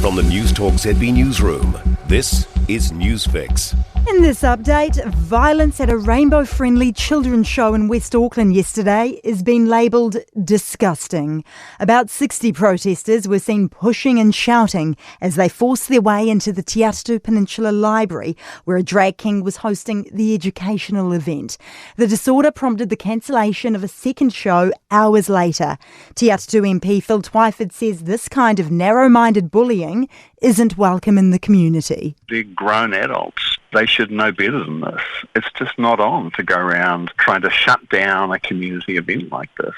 From the Newstalk ZB newsroom, this is Newsfix. In this update, violence at a rainbow-friendly children's show in West Auckland yesterday is being labelled disgusting. About 60 protesters were seen pushing and shouting as they forced their way into the Te Atatu Peninsula Library, where a drag king was hosting the educational event. The disorder prompted the cancellation of a second show hours later. Te Atatu MP Phil Twyford says this kind of narrow-minded bullying isn't welcome in the community. They're grown adults. They should know better than this. It's just not on to go around trying to shut down a community event like this.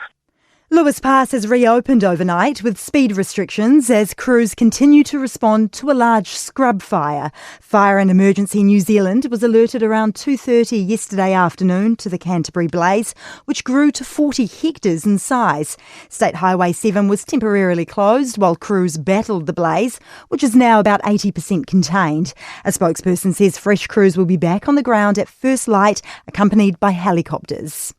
Lewis Pass has reopened overnight with speed restrictions as crews continue to respond to a large scrub fire. Fire and Emergency New Zealand was alerted around 2:30 yesterday afternoon to the Canterbury blaze, which grew to 40 hectares in size. State Highway 7 was temporarily closed while crews battled the blaze, which is now about 80% contained. A spokesperson says fresh crews will be back on the ground at first light, accompanied by helicopters.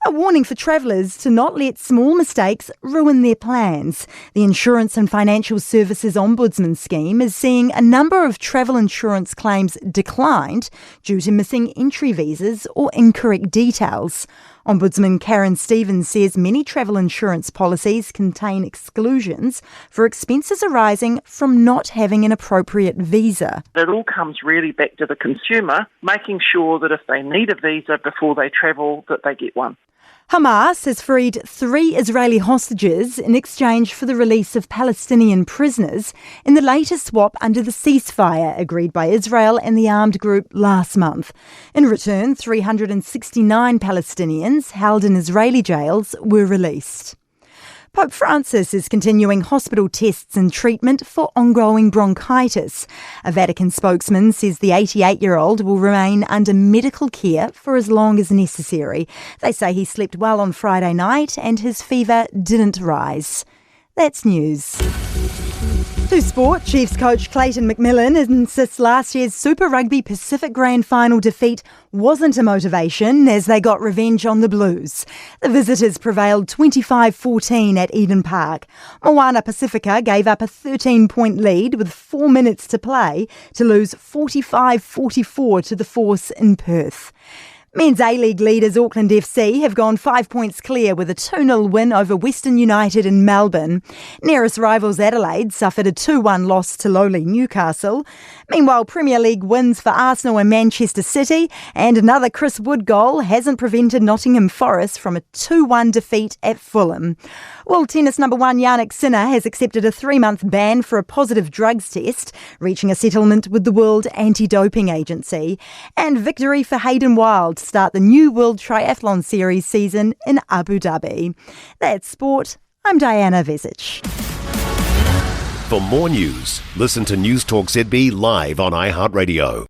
A warning for travellers to not let small mistakes ruin their plans. The Insurance and Financial Services Ombudsman scheme is seeing a number of travel insurance claims declined due to missing entry visas or incorrect details. Ombudsman Karen Stevens says many travel insurance policies contain exclusions for expenses arising from not having an appropriate visa. It all comes really back to the consumer, making sure that if they need a visa before they travel, that they get one. Hamas has freed 3 Israeli hostages in exchange for the release of Palestinian prisoners in the latest swap under the ceasefire agreed by Israel and the armed group last month. In return, 369 Palestinians held in Israeli jails were released. Pope Francis is continuing hospital tests and treatment for ongoing bronchitis. A Vatican spokesman says the 88-year-old will remain under medical care for as long as necessary. They say he slept well on Friday night and his fever didn't rise. That's news. To sport, Chiefs coach Clayton McMillan insists last year's Super Rugby Pacific Grand Final defeat wasn't a motivation as they got revenge on the Blues. The visitors prevailed 25-14 at Eden Park. Moana Pacifica gave up a 13-point lead with 4 minutes to play to lose 45-44 to the Force in Perth. Men's A-League leaders Auckland FC have gone 5 points clear with a 2-0 win over Western United in Melbourne. Nearest rivals Adelaide suffered a 2-1 loss to lowly Newcastle. Meanwhile, Premier League wins for Arsenal and Manchester City, and another Chris Wood goal hasn't prevented Nottingham Forest from a 2-1 defeat at Fulham. World tennis number 1 Jannik Sinner has accepted a 3-month ban for a positive drugs test, reaching a settlement with the World Anti-Doping Agency. And victory for Hayden Wilde to start the new World Triathlon Series season in Abu Dhabi. That's sport. I'm Diana Vesic. For more news, listen to Newstalk ZB live on iHeartRadio.